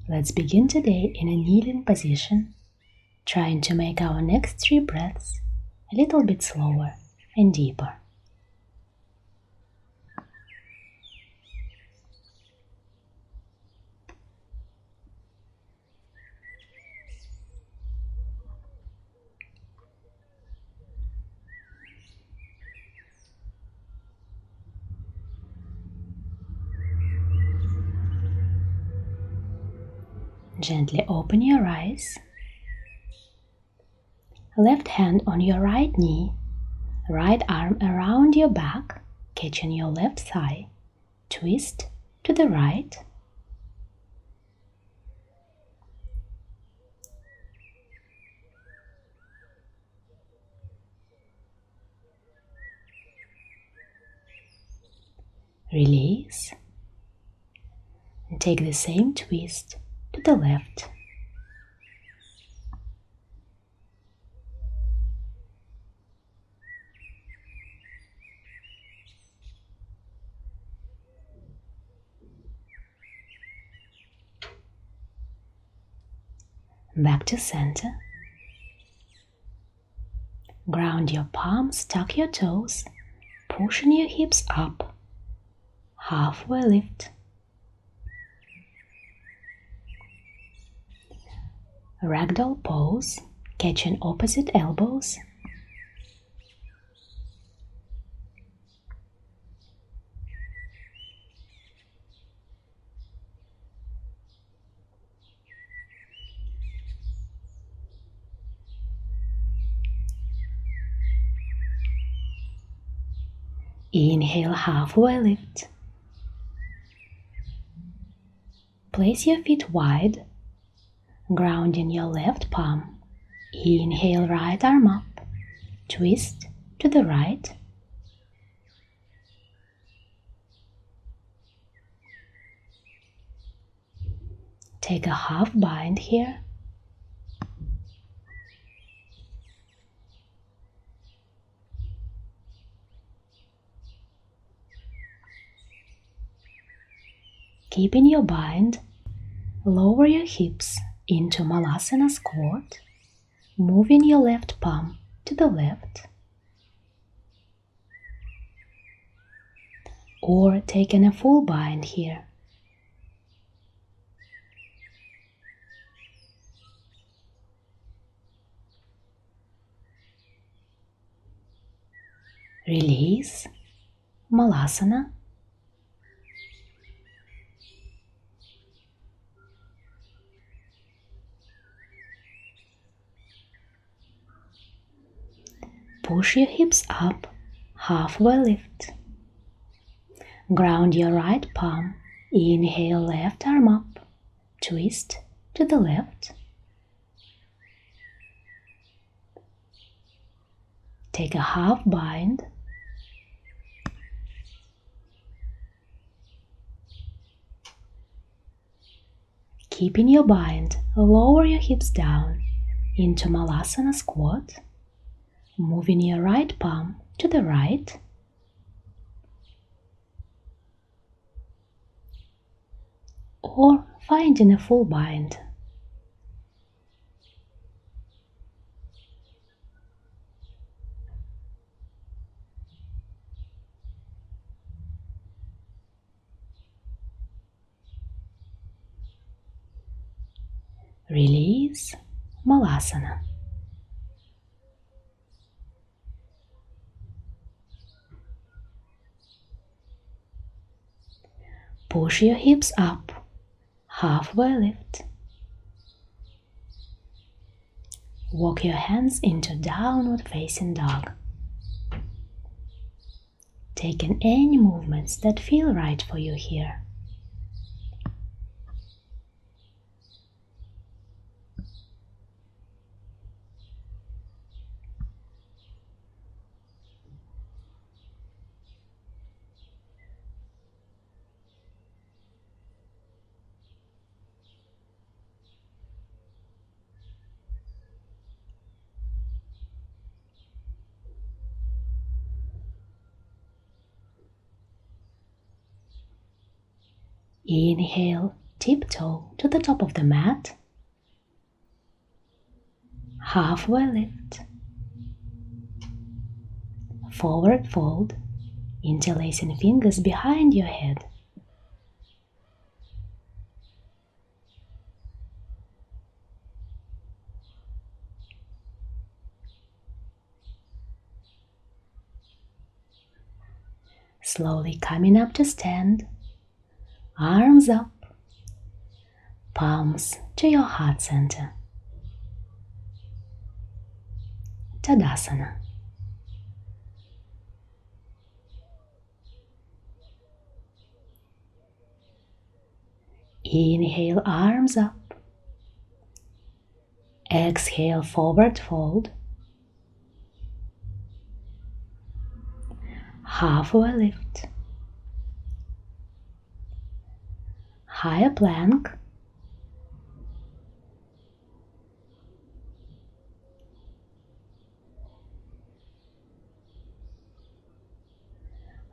Let's begin today in a kneeling position, trying to make our next 3 breaths a little bit slower and deeper. Gently open your eyes. Left hand on your right knee, right arm around your back, catching your left thigh. Twist to the right. Release. And take the same twist to the left. Back to center. Ground your palms, tuck your toes, pushing your hips up. Halfway lift. Ragdoll pose, catching opposite elbows. Inhale, halfway lift. Place your feet wide, grounding your left palm. Inhale, right arm up. Twist to the right. Take a half bind here. Keeping your bind, lower your hips into Malasana squat, moving your left palm to the left. Or taking a full bind here. Release, Malasana. Push your hips up, halfway lift. Ground your right palm, inhale, left arm up, twist to the left. Take a half bind. Keeping your bind, lower your hips down into Malasana squat, moving your right palm to the right. Or finding a full bind. Release, Malasana. Push your hips up, halfway lift. Walk your hands into downward facing dog. Taking any movements that feel right for you here. Inhale, tiptoe to the top of the mat. Halfway lift. Forward fold, interlacing fingers behind your head. Slowly coming up to stand, arms up, palms to your heart center. Tadasana. Inhale, arms up. Exhale, forward fold. Halfway lift. Higher plank.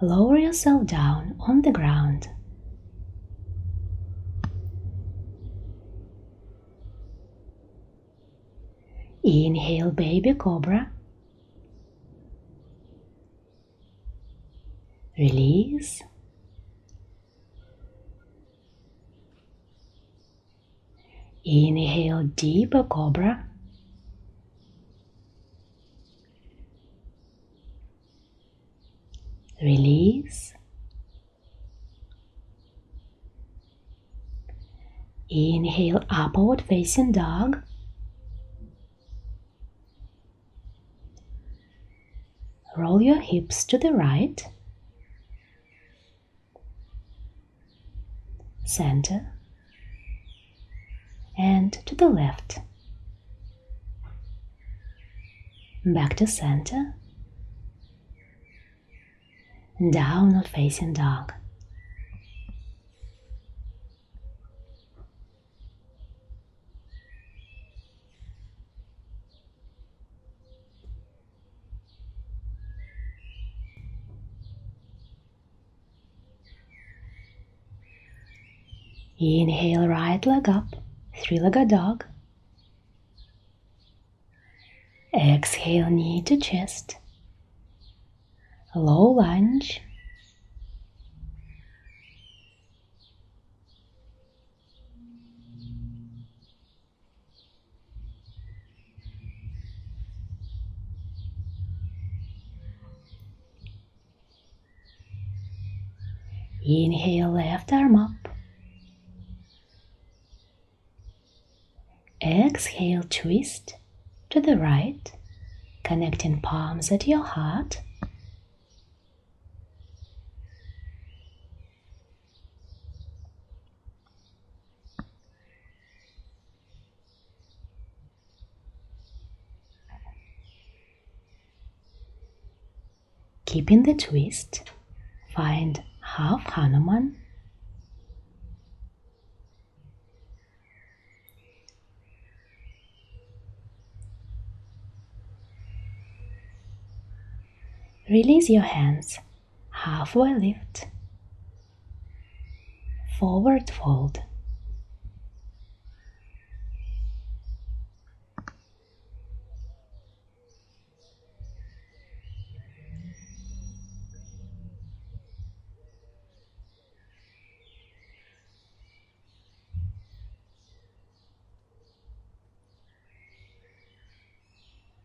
Lower yourself down on the ground. Inhale, baby cobra. Release. Inhale, deeper cobra. Release. Inhale, upward facing dog. Roll your hips to the right, center, and to the left. Back to center. Downward facing dog. Inhale, right leg up, three-legged dog. Exhale, knee to chest. Low lunge. Inhale, left arm up. Exhale, twist to the right, connecting palms at your heart. Keeping the twist, find half Hanuman. Release your hands, halfway lift, forward fold.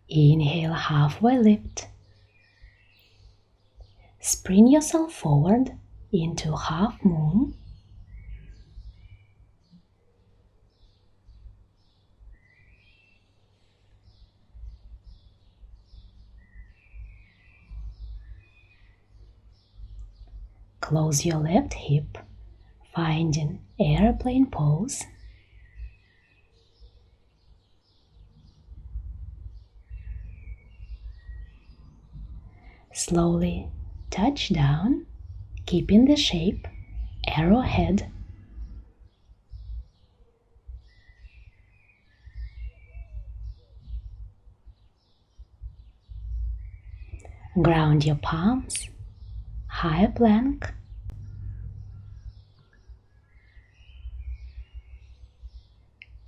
Inhale, halfway lift. Spring yourself forward into half moon. Close your left hip, finding airplane pose. Slowly touch down, keeping the shape arrowhead. Ground your palms, higher plank.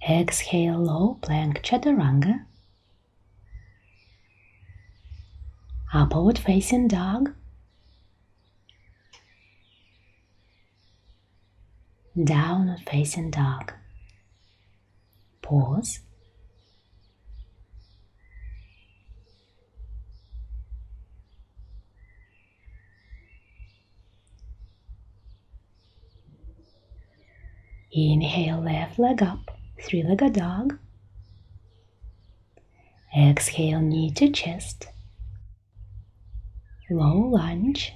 Exhale, low plank chaturanga. Upward facing dog. Downward facing dog. Pause. Inhale, left leg up, three-legged dog. Exhale, knee to chest. Low lunge.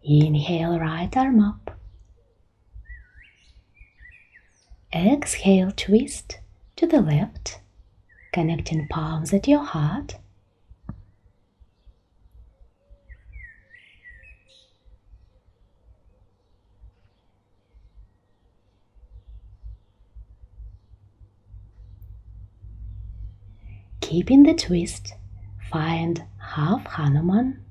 Inhale, right arm up. Exhale, twist to the left, connecting palms at your heart. Keeping the twist, find half Hanuman.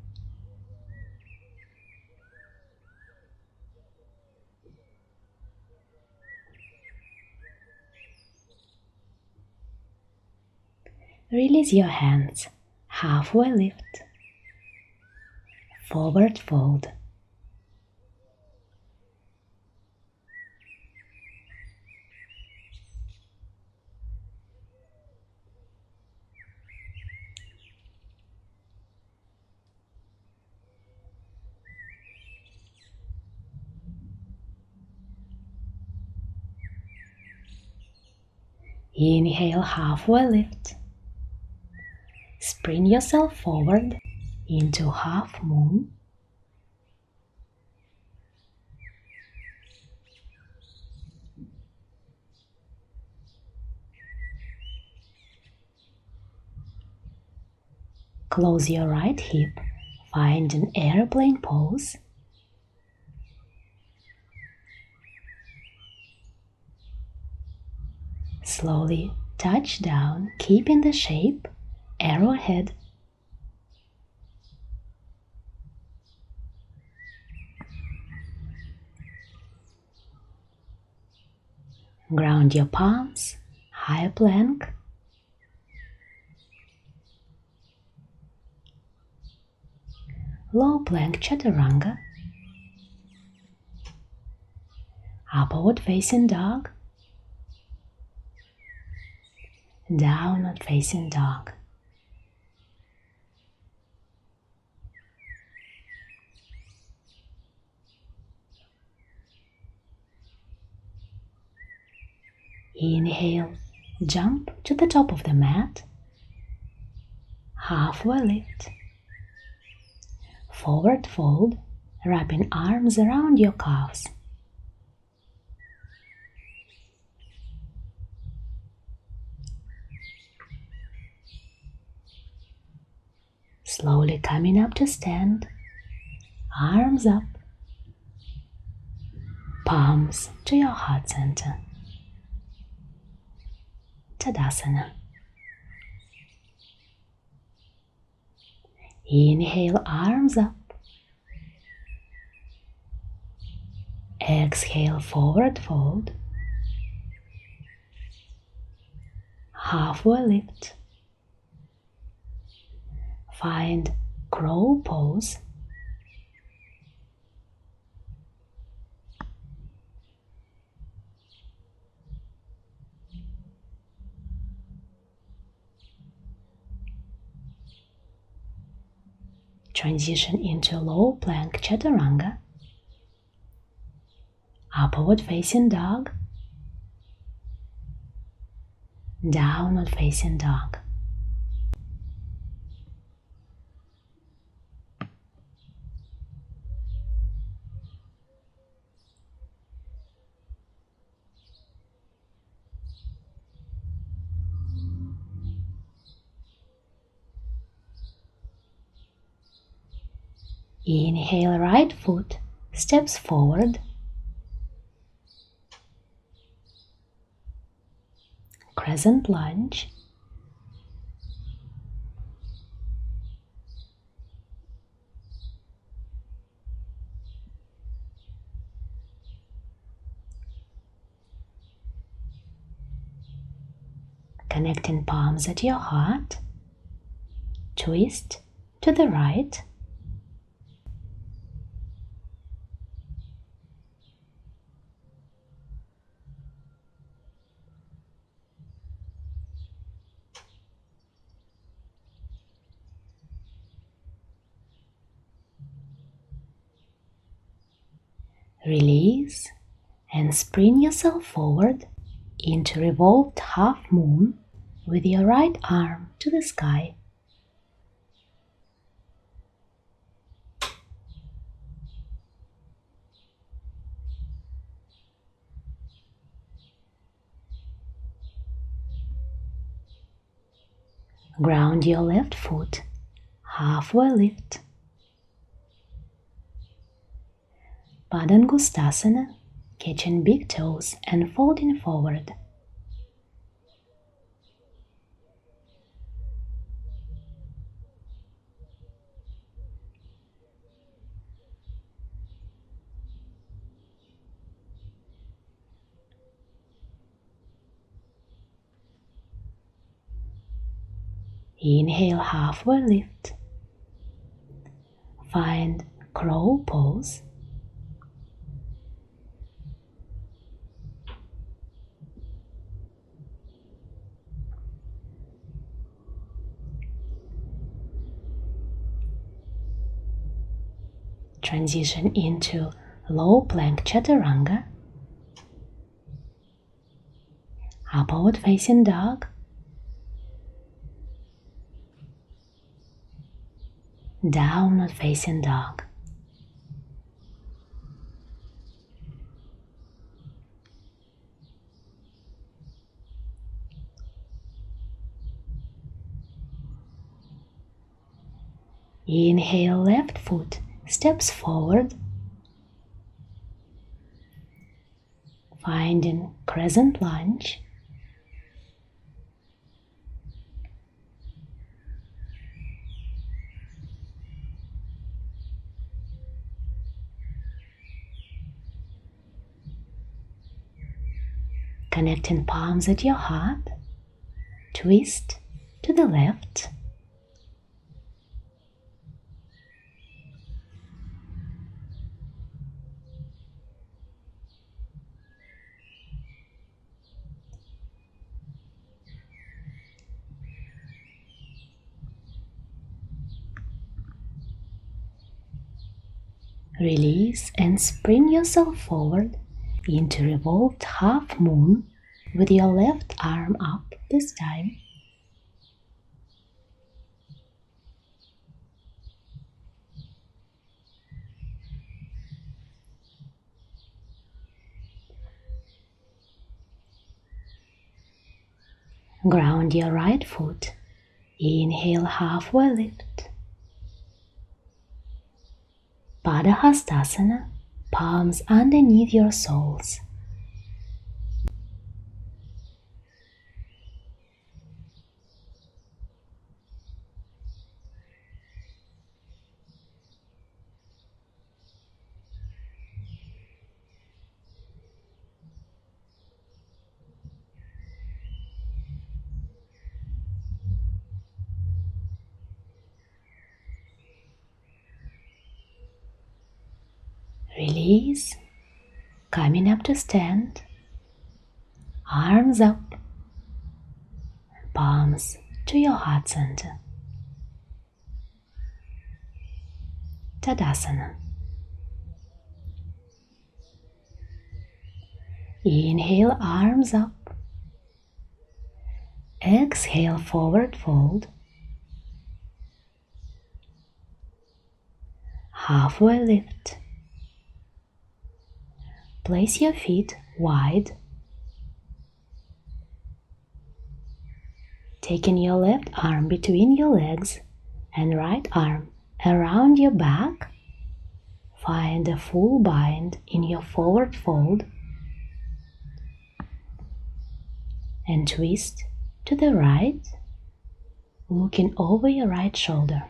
Release your hands, halfway lift, forward fold. Inhale, halfway lift. Spring yourself forward into half moon. Close your right hip, find an airplane pose. Slowly touch down, keeping the shape, arrowhead. Ground your palms, high plank. Low plank chaturanga. Upward facing dog. Downward facing dog. Inhale, jump to the top of the mat. Halfway lift. Forward fold, wrapping arms around your calves. Slowly coming up to stand, arms up, palms to your heart center. Tadasana. Inhale, arms up. Exhale, forward fold. Halfway lift. Find crow pose. Transition into low plank chaturanga. Upward facing dog. Downward facing dog. Inhale, right foot steps forward. crescent lunge. Connecting palms at your heart. Twist to the right. Release and spring yourself forward into revolved half moon with your right arm to the sky. Ground your left foot, halfway lift. Padangustasana, catching big toes and folding forward. Inhale, halfway lift. Find crow pose. Transition into low plank chaturanga. Upward facing dog. Downward facing dog. Inhale, left foot steps forward, finding crescent lunge. Connecting palms at your heart, twist to the left. Release and spring yourself forward into revolved half moon with your left arm up this time. Ground your right foot. Inhale, halfway lift. Padahastasana, palms underneath your soles. Release, coming up to stand, arms up, palms to your heart center. Tadasana. Inhale, arms up. Exhale, forward fold. Halfway lift. Place your feet wide. Taking your left arm between your legs and right arm around your back, find a full bind in your forward fold and twist to the right, looking over your right shoulder.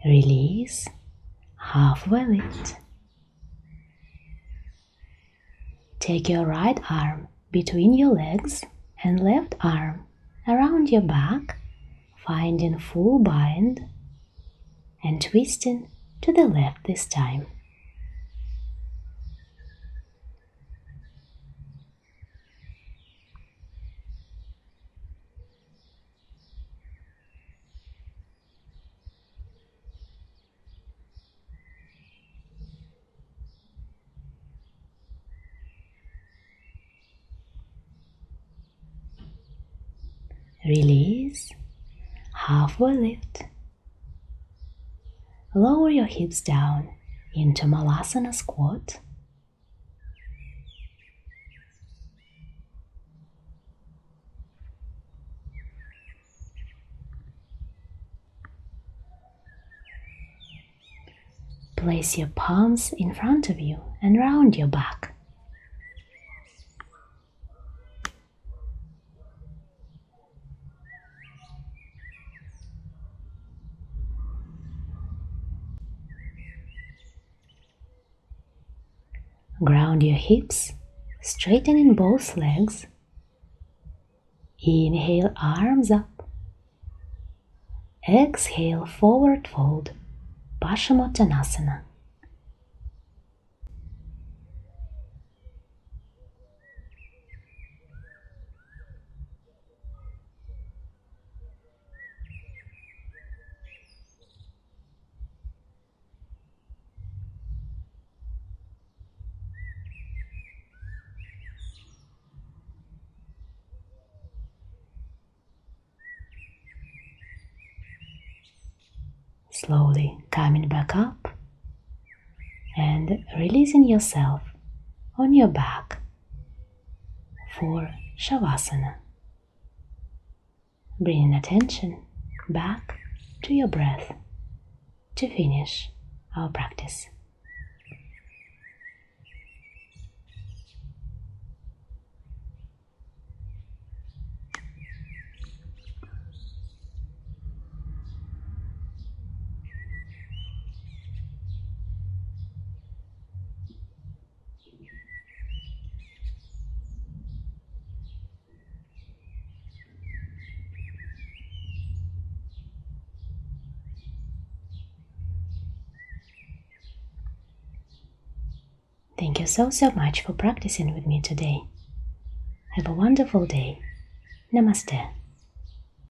Release, halfway lift. Take your right arm between your legs and left arm around your back, finding full bind and twisting to the left this time. Release, halfway lift. Lower your hips down into Malasana squat. Place your palms in front of you and round your back. Ground your hips, straightening both legs. Inhale, arms up. Exhale, forward fold, Paschimottanasana. Slowly coming back up and releasing yourself on your back for Savasana. Bringing attention back to your breath to finish our practice. Thank you so much for practicing with me today. Have a wonderful day. Namaste.